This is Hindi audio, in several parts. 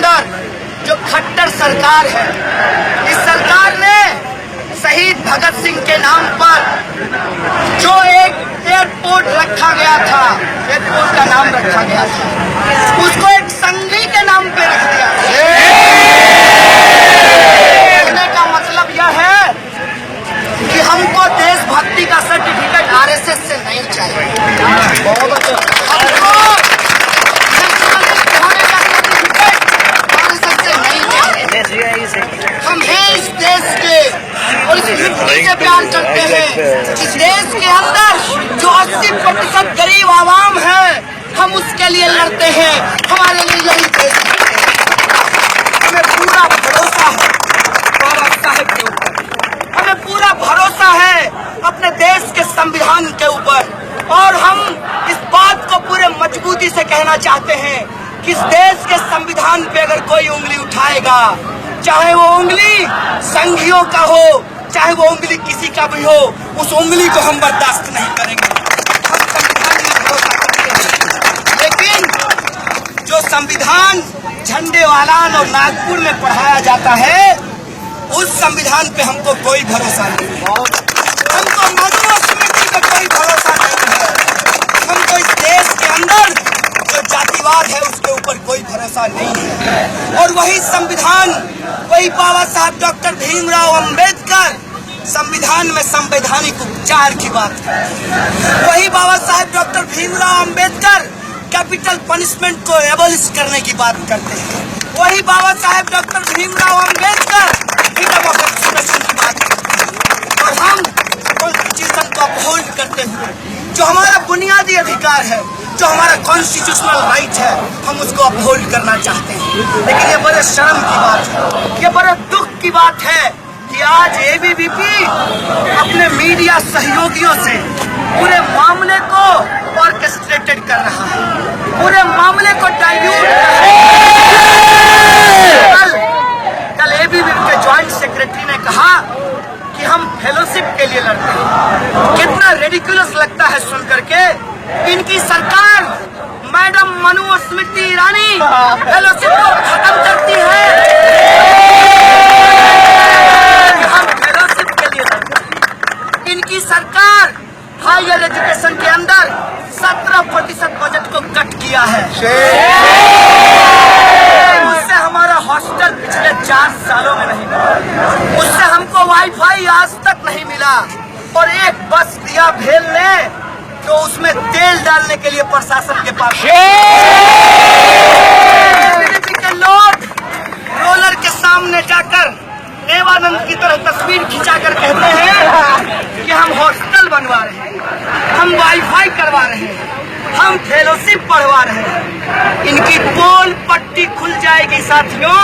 अंदर जो खट्टर सरकार है, इस सरकार ने शहीद भगत सिंह के नाम पर जो एक एयरपोर्ट रखा गया था, एयरपोर्ट का नाम रखा गया था, उसको एक संघी के नाम पे रख दिया। कहने का मतलब यह है कि हमको देशभक्ति का सर्टिफिकेट आरएसएस से नहीं चाहिए, हमको नेशनलिस्ट होने का सर्टिफिकेट आरएसएस से नहीं चाहिए। हम हैं इस देश के और इस मिट्टी से प्यार करते हैं। इस देश के अंदर जो 80% गरीब आवाम है, हम उसके लिए लड़ते हैं। हमारे लिए यही देश है। हमें पूरा भरोसा है बाबा साहेब के ऊपर, हमें पूरा भरोसा है अपने देश के संविधान के ऊपर, और हम इस बात को पूरे मजबूती से कहना चाहते हैं कि इस देश के संविधान पे अगर कोई उंगली उठाएगा, चाहे वो उंगली संघियों का हो, चाहे वो उंगली किसी का भी हो, उस उंगली को हम बर्दाश्त नहीं करेंगे। हम संविधान में भरोसा करते हैं, लेकिन जो संविधान झंडेवालान और नागपुर में पढ़ाया जाता है, उस संविधान पे हमको कोई भरोसा नहीं है। हमको मनुस्मृति पे कोई भरोसा नहीं है। हमको इस देश के अंदर जो जातिवाद है उसके ऊपर कोई भरोसा नहीं है। और वही संविधान, वही बाबा साहब डॉक्टर भीमराव अंबेडकर संविधान में संवैधानिक उपचार की बात करते हैं। वही बाबा साहब doctor Bhimrao Ambedkar capital punishment को एबॉलिश करने की बात करते हैं। वही बाबा साहब doctor Bhimrao Ambedkar freedom of expression की बात करते हैं। और हम कॉन्स्टिट्यूशन को अपहोल्ड करते हुए जो हमारा बुनियादी अधिकार है, जो हमारा कॉन्स्टिट्यूशनल राइट है, हम उसको अपहोल्ड करना चाहते हैं। लेकिन ये बड़े शर्म की बात है, ये बड़े दुख की बात है कि आज एबीवीपी अपने मीडिया सहयोगियों से पूरे मामले को ऑर्केस्ट्रेटेड कर रहा है, पूरे मामले को डाइल्यूट कर रहा है। कल एबीवीपी के ज्वाइंट सेक्रेटरी ने कहा कि हम फेलोशिप के लिए लड़ते हैं। कितना रेडिकुलस लगता है सुन करके। इनकी सरकार मैडम मनुस्मृति ईरानी फेलोशिप को खत्म करती है, हम फेलोशिप के लिए लड़ते हैं। इनकी सरकार हायर एजुकेशन के अंदर 17% बजट को कट किया है। उससे हमारा हॉस्टल पिछले 4 सालों में नहीं मिला, उससे हमको वाईफाई आज तक नहीं मिला, और एक बस दिया भेल ने तो उसमें तेल डालने के लिए प्रशासन के पास के लोग रोलर के सामने जाकर देवानंद की तरह तस्वीर खिंचाकर कहते हैं कि हम हॉस्टल बनवा रहे हैं, हम वाईफाई करवा रहे हैं, हम फेलोशिप पढ़वा रहे हैं। इनकी पोल पट्टी खुल जाएगी साथियों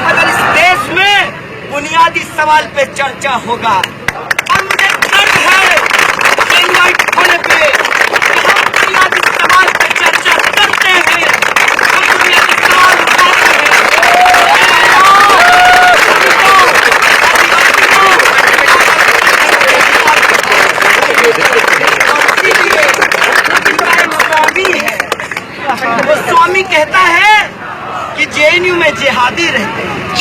अगर इस देश में बुनियादी सवाल पे चर्चा होगा। और मुझे गर्व है इनवाइट होने पे हम बुनियादी सवाल पे चर्चा करते हैं, हम बुनियादी सवाल उठाते हैं। वो स्वामी कहता है कि जेएनयू में जिहादी रहते हैं,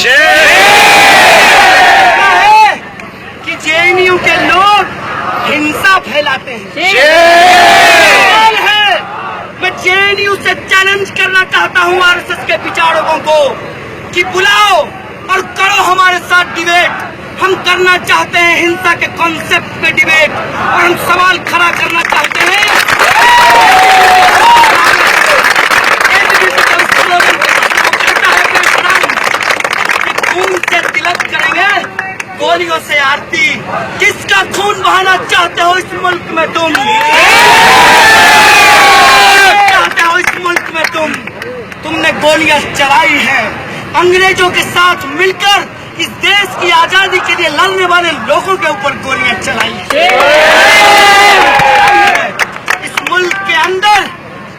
कहता है कि जेएनयू के लोग हिंसा फैलाते हैं। मैं जेएनयू से चैलेंज करना चाहता हूँ आरएसएस के विचारकों को कि बुलाओ और करो हमारे साथ डिबेट। हम करना चाहते हैं हिंसा के कॉन्सेप्ट पे डिबेट, और हम सवाल खड़ा करना चाहते हैं। खून से तिलक करेंगे, गोलियों से आरती। किसका खून बहाना चाहते हो इस मुल्क में तुम? चाहते हो इस मुल्क में तुमने गोलियां चलाई हैं अंग्रेजों के साथ मिलकर। इस देश की आजादी के लिए लड़ने वाले लोगों के ऊपर गोलियां चलाई हैं। इस मुल्क के अंदर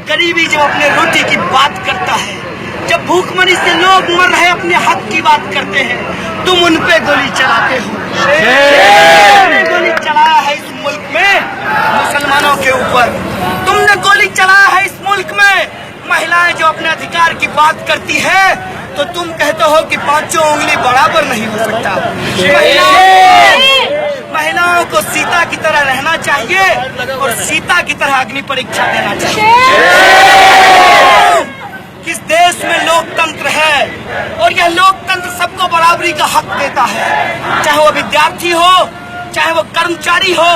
गरीबी जब अपने रोटी की बात करता है, जब भूखमरी से लोग मर रहे अपने हक की बात करते हैं, तुम उन पे गोली चलाते हो। तुमने गोली चलाया है इस मुल्क में मुसलमानों के ऊपर, तुमने गोली चलाया है इस मुल्क में महिलाएं जो अपने अधिकार की बात करती है तो तुम कहते हो कि पांचों उंगली बराबर नहीं हो सकता। महिलाओं को सीता की तरह रहना चाहिए और सीता की तरह अग्नि परीक्षा देना चाहिए। किस देश में लोकतंत्र है और यह लोकतंत्र सबको बराबरी का हक देता है, चाहे वो विद्यार्थी हो, चाहे वो कर्मचारी हो,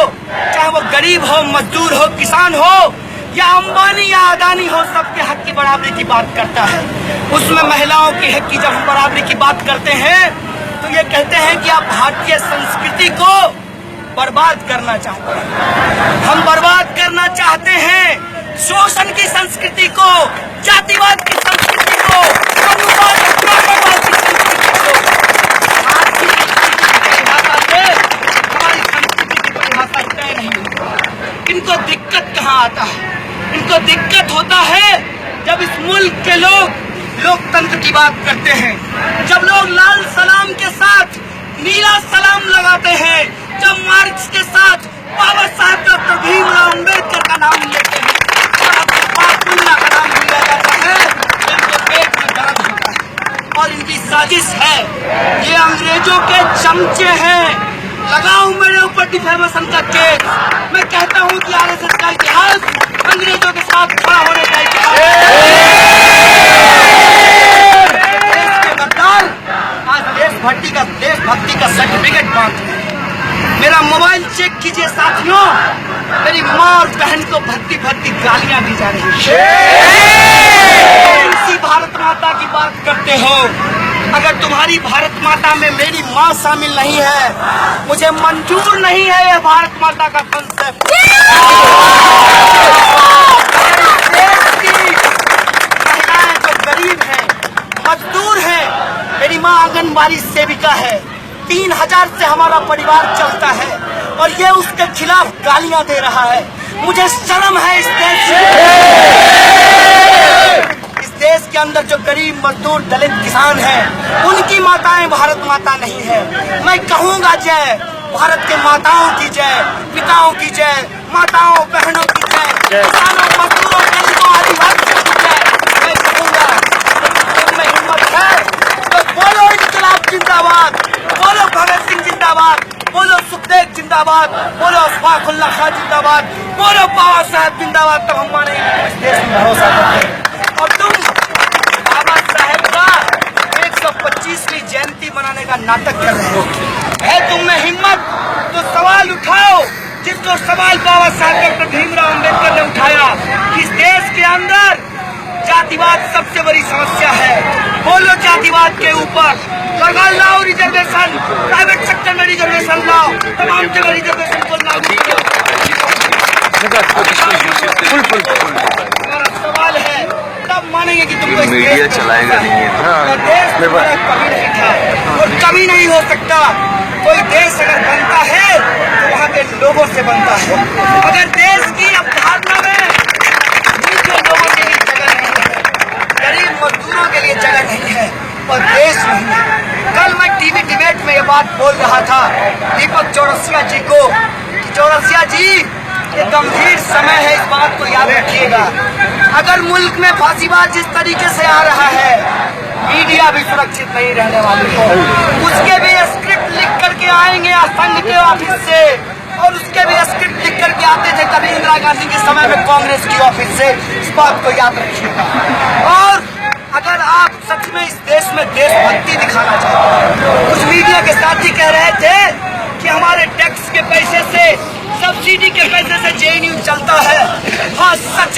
चाहे वो गरीब हो, मजदूर हो, किसान हो या अंबानी या अदानी हो, सबके हक की बराबरी की बात करता है। उसमें महिलाओं के हक की जब हम बराबरी की बात करते हैं तो ये कहते हैं कि आप भारतीय संस्कृति को बर्बाद करना चाहते हैं। हम बर्बाद करना चाहते हैं शोषण की संस्कृति को, जातिवाद की संस्कृति को, साम्यवाद की संस्कृति को। हमारी संस्कृति की परिभाषा तय नहीं होती। इनको दिक्कत कहाँ आता है? इनको दिक्कत होता है जब इस मुल्क के लोग लोकतंत्र की बात करते हैं, जब लोग लाल सलाम के साथ नीला सलाम लगाते हैं, जब मार्क्स के साथ बाबा साहब डॉक्टर भीमराव अम्बेडकर का नाम लेते हैं, का नाम लिया जाता है, इनको पेट में दर्द होता है। और इनकी साजिश है, ये अंग्रेजों के चमचे हैं। लगाओ मेरे ऊपर डिफेमेशन का केस। मैं कहता हूँ कि आरएसएस का इतिहास अंग्रेजों के साथ खड़ा होने का इतिहास। देश के गद्दार आज देशभक्ति का सर्टिफिकेट बांटते हैं। मेरा मोबाइल चेक कीजिए साथियों, मेरी माँ और बहन को भद्दी गालियां दी जा रही है। इसी भारत माता की बात करते हो। अगर तुम्हारी भारत माता में मेरी माँ शामिल नहीं है, मुझे मंजूर नहीं है यह भारत माता का कंसेप्ट। महिलाएं जो गरीब हैं, मजदूर हैं, मेरी माँ आंगनबाड़ी सेविका है, 3000 से हमारा परिवार चलता है और ये उसके खिलाफ गालियां दे रहा है। मुझे शर्म है इस देश के अंदर जो गरीब मजदूर दलित किसान हैं, उनकी माताएं भारत माता नहीं है। मैं कहूँगा जय भारत के माताओं की जय, पिताओं की जय, माताओं बहनों की जय, किसानों मजदूरों गरीबों आदिवासियों की जय। मैं कहूँगा में हिम्मत है तो बोलो इनकलाब जिंदाबाद, बोलो भगत सिंह जिंदाबाद, बोलो सुखदेव जिंदाबाद, बोलो अशफाकुल्लाह खान जिंदाबाद, बोलो बाबा साहब जिंदाबाद। तब हम मानेंगे इस देश में भरोसा करते हैं। और तुम बाबा साहब का 125वीं जयंती मनाने का नाटक कर रहे हो। है तुम में हिम्मत तो सवाल उठाओ, जिसको सवाल बाबा साहब डॉक्टर भीमराव अम्बेडकर ने उठाया कि इस देश के अंदर जातिवाद सबसे बड़ी समस्या है। बोलो जातिवाद के ऊपर लाओ रिजर्वेशन, प्राइवेट सेक्टर में रिजर्वेशन लाओ, तमाम जगह रिजर्वेशन को लागू करो। सवाल है तब मानेंगे कि तुमको मीडिया चलाएगा नहीं है। देश कभी नहीं था और कभी नहीं हो सकता। कोई देश अगर बनता है तो वहाँ के लोगों से बनता है। अगर देश की अवधारणा में लोगों के लिए जगह नहीं है, गरीब मजदूरों के लिए जगह नहीं है और देश नहीं है। कल मैं टीवी डिबेट में ये बात बोल रहा था दीपक चौरसिया जी को, चौरसिया जी ये गंभीर समय है, इस बात को याद रखिएगा। अगर मुल्क में फांसीबाज जिस तरीके से आ रहा है, मीडिया भी सुरक्षित नहीं रहने वाली है। उसके भी स्क्रिप्ट लिख करके आएंगे संघ के ऑफिस से, और उसके भी स्क्रिप्ट लिख करके आते थे कभी इंदिरा गांधी के समय में कांग्रेस की ऑफिस से। इस बात को याद रखिएगा। और अगर आप सच में इस देश में देशभक्ति दिखाना चाहते हैं, कुछ मीडिया के साथी कह रहे थे कि हमारे टैक्स के पैसे से, सब्सिडी के पैसे से जेएनयू चलता है। हाँ, सच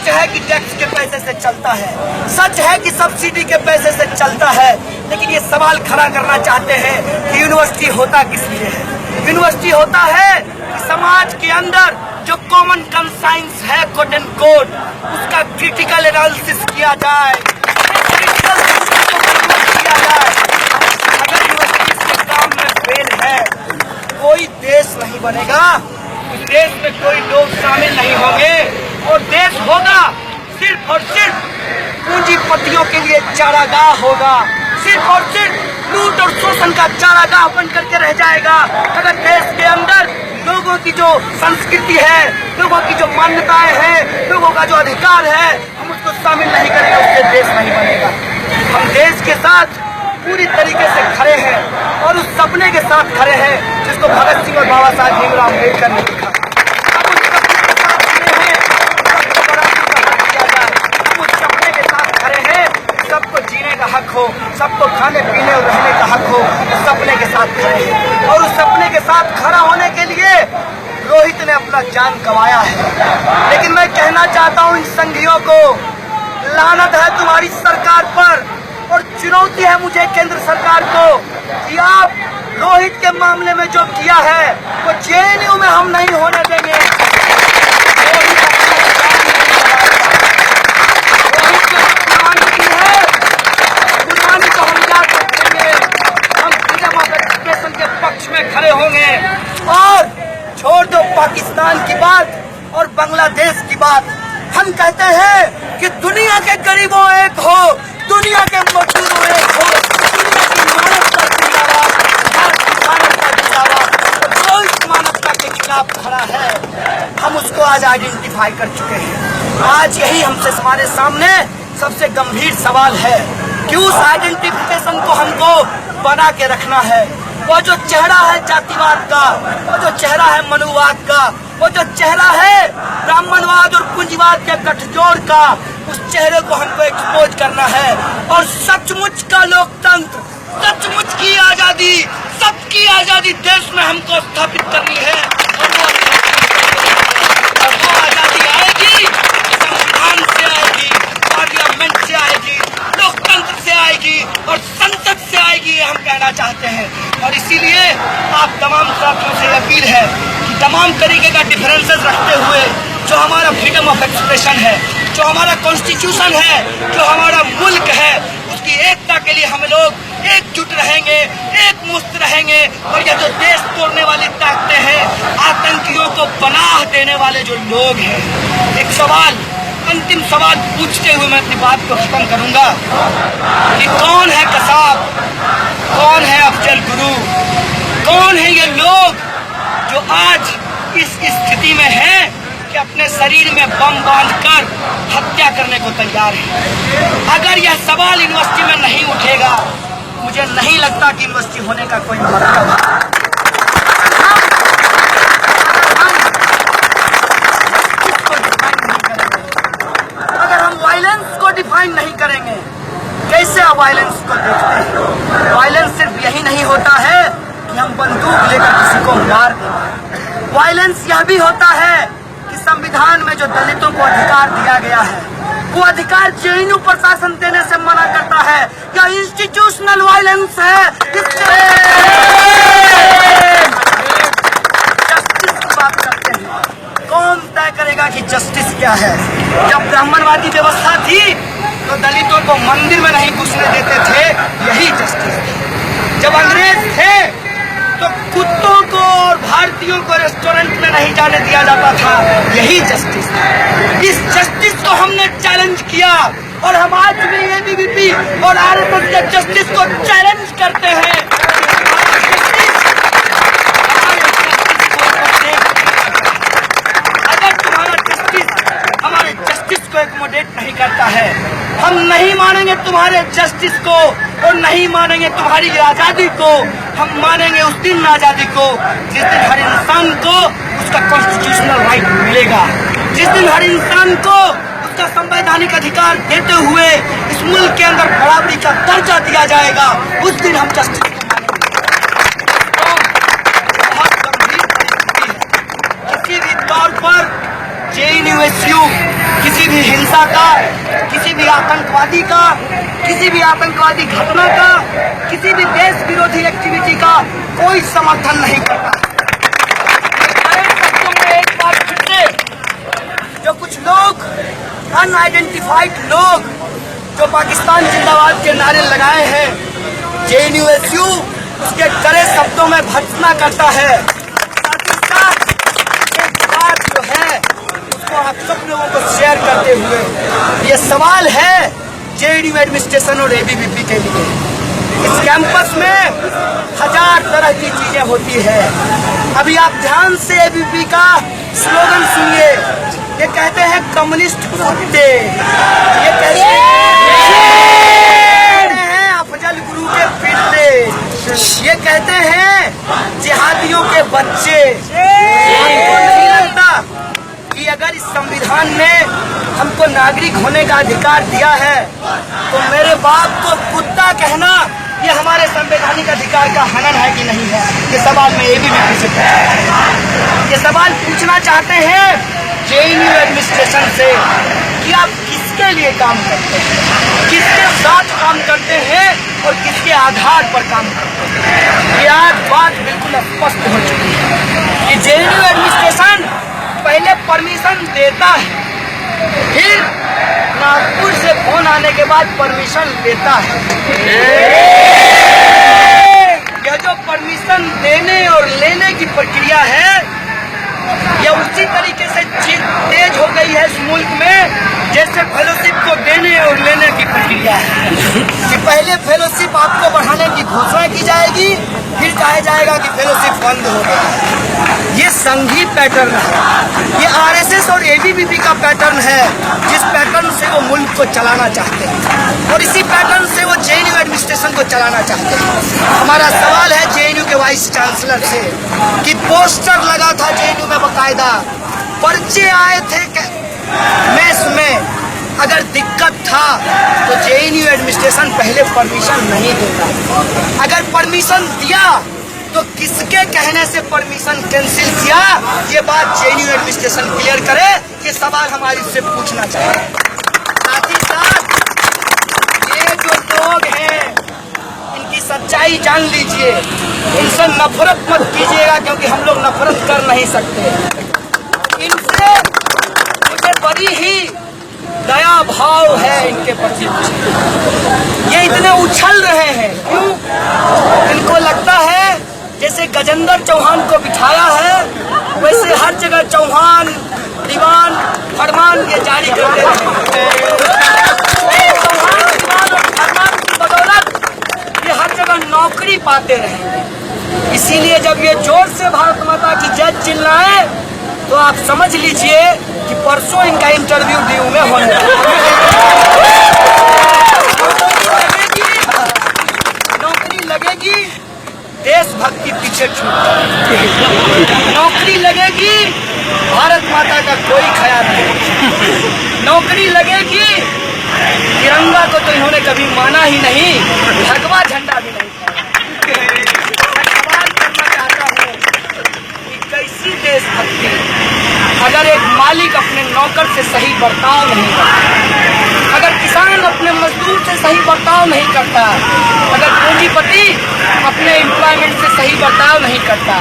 है कि टैक्स के पैसे से चलता है, सच है कि सब्सिडी के पैसे से चलता है। लेकिन ये सवाल खड़ा करना चाहते हैं कि यूनिवर्सिटी होता किस लिए है? यूनिवर्सिटी होता है कि समाज के अंदर जो कॉमन कंसाइंस है, कोट एंड कोट, उसका क्रिटिकल एनालिसिस किया जाए, अगर यूनिवर्सिटी के काम में फेल है, कोई देश नहीं बनेगा, उस देश में कोई लोग शामिल नहीं होंगे और देश होगा सिर्फ और सिर्फ पूंजीपतियों के लिए चारागाह होगा, सिर्फ और सिर्फ लूट और शोषण का चारागाह बन करके रह जाएगा। अगर देश के अंदर लोगों की जो संस्कृति है, लोगों की जो मान्यताएं हैं, लोगों का जो अधिकार है, हम उसको शामिल नहीं करेंगे, उससे देश नहीं बनेगा। हम साथ पूरी तरीके से खड़े हैं और उस सपने के साथ खड़े हैं जिसको भगत सिंह और बाबा साहब भीमराव अम्बेडकर ने लिखा। हम उस सपने के साथ खड़े हैं, सबको बराबरी का हक दिया जाए। हम उस सपने के साथ खड़े हैं, सबको जीने का हक हो, सबको खाने पीने और रहने का हक हो। उस सपने के साथ खड़े हैं और उस सपने के साथ खड़ा होने के लिए रोहित ने अपना जान गंवाया है। लेकिन मैं कहना चाहता हूं इन संघियों को, लानत है तुम्हारी सरकार पर और चुनौती है मुझे केंद्र सरकार को कि आप रोहित के मामले में जो किया है वो जेएनयू में हम नहीं होने देंगे। रोहित की है, कुर्बानी को हम याद रखेंगे। हम फ्रीडम ऑफ एक्सप्रेशन के पक्ष में खड़े होंगे और छोड़ दो पाकिस्तान की बात और बांग्लादेश की बात। हम कहते हैं कि दुनिया के गरीबों एक हो, दुनिया के मजदूरों एक हो, दुनिया की मानवता जिंदाबाद, भारत की मानवता जिंदाबाद। जो इस मानवता के खिलाफ खड़ा है हम उसको आज आइडेंटिफाई कर चुके हैं। आज यही हमसे हमारे सामने सबसे गंभीर सवाल है कि उस आइडेंटिफिकेशन को हमको बना के रखना है। वो जो चेहरा है जातिवाद का, वो जो चेहरा है मनुवाद का, वो जो चेहरा है ब्राह्मणवाद और पूंजीवाद के गठजोड़ का, उस चेहरे को हमको एक्सपोज करना है और सचमुच का लोकतंत्र, सचमुच की आजादी, सबकी आजादी देश में हमको स्थापित करनी है। और वो आजादी आएगी, संविधान से आएगी, पार्लियामेंट से आएगी, लोकतंत्र से आएगी और संसद से आएगी, ये हम कहना चाहते हैं। और इसीलिए आप तमाम साथियों से अपील है कि तमाम तरीके का डिफरेंसेस रखते हुए जो हमारा फ्रीडम ऑफ एक्सप्रेशन है, जो हमारा कॉन्स्टिट्यूशन है, जो हमारा मुल्क है, उसकी एकता के लिए हम लोग एकजुट रहेंगे, एक मुस्त रहेंगे। और ये जो देश तोड़ने वाली ताकतें हैं, आतंकियों को पनाह देने वाले जो लोग हैं, एक सवाल, अंतिम सवाल पूछते हुए मैं अपनी बात को खत्म करूंगा कि कौन है कसाब, कौन है अफजल गुरु, कौन है ये लोग जो आज इस स्थिति में हैं कि अपने शरीर में बम बांधकर हत्या करने को तैयार है। अगर यह सवाल यूनिवर्सिटी में नहीं उठेगा, मुझे नहीं लगता कि यूनिवर्सिटी होने का कोई मतलब है। अगर हम वायलेंस को डिफाइन नहीं करेंगे, कैसे आप वायलेंस को देखते हैं? वायलेंस सिर्फ यही नहीं होता है कि हम बंदूक लेकर किसी को मार दें। वायलेंस यह भी होता है कि संविधान में जो दलितों को अधिकार दिया गया है, वो अधिकार जेएनयू प्रशासन देने से मना करता है। क्या इंस्टीट्यूशनल वायलेंस है? जस्टिस की बात करते हैं, कौन तय करेगा कि जस्टिस क्या है? जब ब्राह्मणवादी व्यवस्था थी तो दलितों को मंदिर में नहीं घुसने देते थे, यही जस्टिस थी। जब अंग्रेज थे तो कुत्तों को और भारतीयों को रेस्टोरेंट में नहीं जाने दिया जाता था, यही जस्टिस था। इस जस्टिस को हमने चैलेंज किया और हम आज भी एबीवीपी और आरएसएस के जस्टिस को चैलेंज करते हैं। अगर तुम्हारा जस्टिस हमारे जस्टिस को एक्मोडेट नहीं करता है, हम नहीं मानेंगे तुम्हारे जस्टिस को और नहीं मानेंगे तुम्हारी आजादी को। हम मानेंगे उस दिन आजादी को जिस दिन हर इंसान को उसका कॉन्स्टिट्यूशनल राइट मिलेगा, जिस दिन हर इंसान को उसका संवैधानिक अधिकार देते हुए इस मुल्क के अंदर बराबरी का दर्जा दिया जाएगा, उस दिन हम जस्टिस को मानेंगे। तो बहुत गंभीर परिस्थिति है। किसी भी तौर पर जेएनयू किसी भी हिंसा का, किसी भी आतंकवादी का, किसी भी आतंकवादी घटना का, किसी भी देश विरोधी एक्टिविटी का कोई समर्थन नहीं करता। एक बार फिर से जो कुछ लोग अनआइडेंटिफाइड लोग जो पाकिस्तान जिंदाबाद के नारे लगाए हैं, जेएनयू उसके कड़े शब्दों में भर्त्सना करता है। साथ ही साथ एक बात जो है उसको आप सब लोगों को शेयर करते हुए ये सवाल है जेएनयू एडमिनिस्ट्रेशन और एबीवीपी के लिए। इस कैंपस में हजार तरह की चीजें होती है। अभी आप ध्यान से एबीवीपी का स्लोगन सुनिए। ये कहते हैं कम्युनिस्ट कुत्ते, ये कहते हैं अफजल बच्चे, आपको नहीं लगता कि अगर इस संविधान ने हमको नागरिक होने का अधिकार दिया है तो मेरे बाप को कुत्ता कहना ये हमारे संवैधानिक अधिकार का हनन है कि नहीं है? ये सवाल मैं ABVP से पूछता, ये सवाल पूछना चाहते हैं JNU एडमिनिस्ट्रेशन से कि आप किसके लिए काम करते हैं, किसके साथ काम करते हैं और किसके आधार पर काम करते हैं? ये आज बात बिल्कुल स्पष्ट हो चुकी है कि JNU एडमिनिस्ट्रेशन पहले परमिशन देता है, फिर नागपुर से फोन आने के बाद परमिशन लेता है। यह जो परमिशन देने और लेने की प्रक्रिया है यह उसी तरीके से तेज हो गई है इस मुल्क में जैसे फेलोशिप को देने और लेने की प्रक्रिया है कि पहले फेलोशिप आपको बढ़ाने की घोषणा की जाएगी, फिर कहा जाएगा कि फेलोशिप बंद हो गया है। ये संघी पैटर्न है, ये RSS और ABVP का पैटर्न है जिस पैटर्न से वो मुल्क को चलाना चाहते हैं और इसी पैटर्न से वो JNU एडमिनिस्ट्रेशन को चलाना चाहते हैं। हमारा सवाल है JNU के वाइस चांसलर से कि पोस्टर लगा था JNU में बकायदा, पर्चे आए थे मेस में, अगर दिक्कत था तो JNU एडमिनिस्ट्रेशन पहले परमिशन नहीं देता, अगर परमिशन दिया तो किसके कहने से परमिशन कैंसिल किया, ये बात JNU एडमिनिस्ट्रेशन क्लियर करे। ये सवाल हमारी से पूछना चाहिए। साथ ही साथ ये जो लोग हैं इनकी सच्चाई जान लीजिए, इनसे नफरत मत कीजिएगा क्योंकि हम लोग नफरत कर नहीं सकते। इनसे मुझे बड़ी ही दया भाव है इनके प्रति। ये इतने उछल रहे हैं क्यों? इनको लगता है जैसे गजेंद्र चौहान को बिठाया है वैसे हर जगह चौहान दीवान फरमान ये जारी करते हैं। चौहान दीवान और फरमान की बदौलत ये हर जगह नौकरी पाते रहेंगे। इसीलिए जब ये जोर से भारत माता की जय चिल्लाए तो आप समझ लीजिए कि परसों इनका इंटरव्यू DU में होने नौकरी लगेगी, देशभक्ति पीछे छूट, नौकरी लगेगी, भारत माता का कोई ख्याल नहीं, नौकरी लगेगी, तिरंगा को तो इन्होंने कभी माना ही नहीं, भगवा झंडा भी नहीं खाया। मैं सवाल करना चाहता हूँ कि कैसी देशभक्ति अगर एक मालिक अपने नौकर से सही बर्ताव नहीं करता, अगर किसान अपने मजदूर से सही बर्ताव नहीं करता, अगर पूंजीपति अपने एम्प्लॉयमेंट से सही बर्ताव नहीं करता,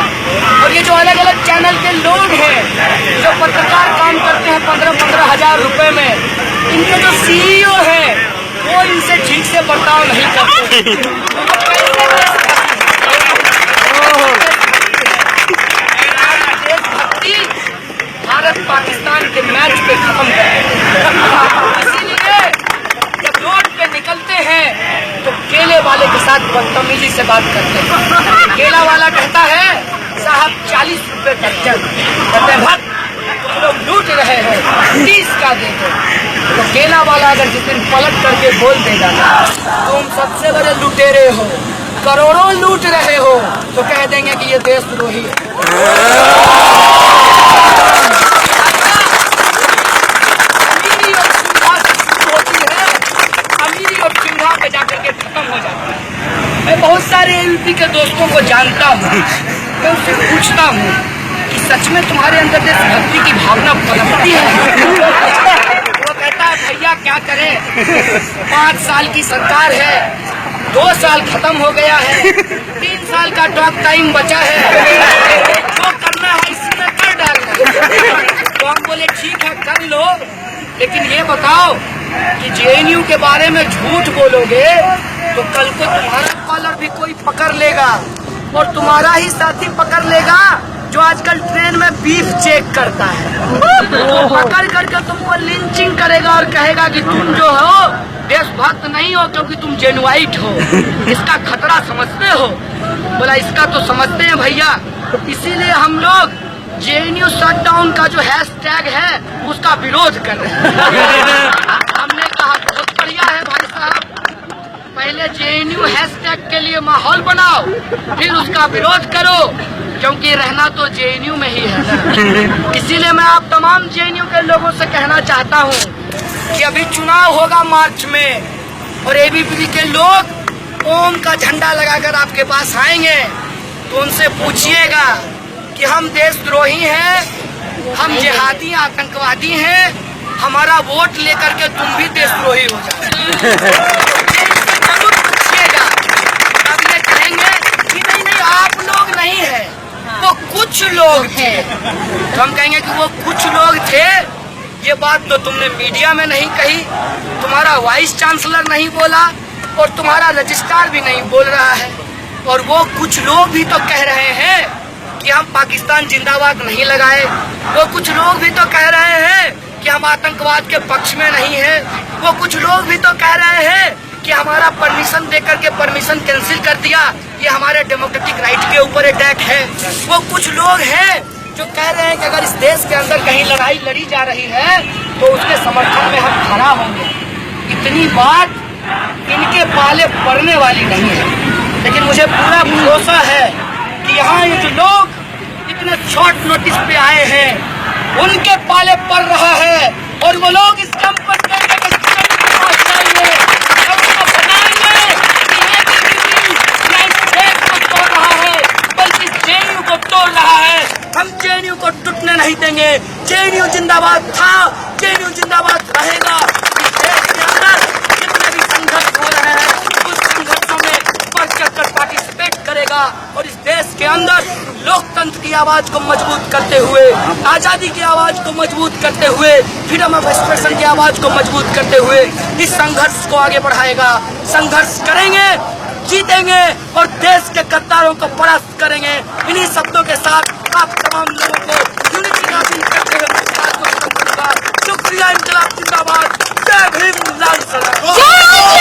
और ये जो अलग अलग चैनल के लोग हैं जो पत्रकार काम करते हैं 15-15 हजार रुपए में, इनके जो CEO हैं वो इनसे ठीक से बर्ताव नहीं करते। देशभक्ति भारत पाकिस्तान के मैच पे खत्म कर, इसीलिए जब रोड पे निकलते हैं तो केले वाले के साथ बदतमीजी से बात करते हैं। केला वाला कहता है साहब 40 रुपए दर्जन, कहते हैं भक्त तुम लोग लूट रहे हैं 30 का दे दो। तो केला वाला अगर जिस दिन पलट करके बोल देगा तुम सबसे बड़े लुटेरे हो, करोड़ों लूट रहे हो, तो कह देंगे कि ये देशद्रोही है। अमीरी और सुविधा से शुरू होती है, अमीरी और सुविधा पे जाकर के खत्म हो जाती है। मैं बहुत सारे ABVP के दोस्तों को जानता हूँ, मैं उससे पूछता हूँ कि सच में तुम्हारे अंदर देशभक्ति की भावना पनपती है? वो कहता है भैया क्या करें, 5 साल की सरकार है, 2 साल खत्म हो गया है, 3 साल का टॉक टाइम बचा है, जो करना है इसी में कर डालना। तो हम बोले ठीक है कर लो, लेकिन ये बताओ कि JNU के बारे में झूठ बोलोगे तो कल को तुम्हारा कॉलर भी कोई पकड़ लेगा और तुम्हारा ही साथी पकड़ लेगा जो आजकल ट्रेन में बीफ चेक करता है, तो पकड़ करके तुमको लिंचिंग करेगा और कहेगा कि तुम जो हो देशभक्त नहीं हो क्योंकि तुम जेनुआइट हो। इसका खतरा समझते हो? बोला इसका तो समझते हैं भैया, इसीलिए हम लोग JNU शटडाउन का जो हैशटैग है उसका विरोध कर रहे हैं। हमने कहा बहुत बढ़िया है भाई साहब, पहले JNU हैशटैग के लिए माहौल बनाओ, फिर उसका विरोध करो। क्योंकि रहना तो जेएनयू में ही है ना। इसीलिए मैं आप तमाम जेएनयू के लोगों से कहना चाहता हूँ कि अभी चुनाव होगा मार्च में और एबीवीपी के लोग ओम का झंडा लगाकर आपके पास आएंगे तो उनसे पूछिएगा कि हम देशद्रोही हैं, हम जिहादी आतंकवादी हैं, हमारा वोट लेकर के तुम भी देशद्रोही हो जाओ। जरूर पूछिएगा। अब ये कहेंगे कि नहीं नहीं आप लोग नहीं है, वो कुछ लोग थे। तो हम कहेंगे कि वो कुछ लोग थे, ये बात तो तुमने मीडिया में नहीं कही, तुम्हारा वाइस चांसलर नहीं बोला और तुम्हारा रजिस्ट्रार भी नहीं बोल रहा है। और वो कुछ लोग भी तो कह रहे हैं कि हम पाकिस्तान जिंदाबाद नहीं लगाए। वो कुछ लोग भी तो कह रहे हैं कि हम आतंकवाद के पक्ष में नहीं है। वो कुछ लोग भी तो कह रहे हैं कि हमारा परमिशन देकर के परमिशन कैंसिल कर दिया, ये हमारे डेमोक्रेटिक राइट के ऊपर अटैक है। वो कुछ लोग हैं जो कह रहे हैं कि अगर इस देश के अंदर कहीं लड़ाई लड़ी जा रही है तो उसके समर्थन में हम खड़ा होंगे। इतनी बात इनके पाले पड़ने वाली नहीं है, लेकिन मुझे पूरा भरोसा है कि यहाँ ये जो लोग इतने शॉर्ट नोटिस पे आए हैं उनके पाले पड़ रहा है और वो लोग इस कैंपस के तोड़ रहा है, बल्कि जेएनयू को तोड़ रहा है। हम जेएनयू को टूटने नहीं देंगे। जेएनयू जिंदाबाद था, जेएनयू जिंदाबाद रहेगा। इस देश के अंदर जितने भी संघर्ष हो रहे हैं उस संघर्षों में बढ़ चढ़कर पार्टिसिपेट करेगा और इस देश के अंदर लोकतंत्र की आवाज को मजबूत करते हुए, आजादी की आवाज को मजबूत करते हुए, फ्रीडम ऑफ एक्सप्रेशन की आवाज को मजबूत करते हुए इस संघर्ष को आगे बढ़ाएगा। संघर्ष करेंगे, जीतेंगे और देश के गद्दारों को परास्त करेंगे। इन्हीं शब्दों के साथ आप तमाम लोगों को यूनिटी का अपील करते हुए शुक्रिया। इंकलाब जिंदाबाद, जय भीम, लाल सलाम।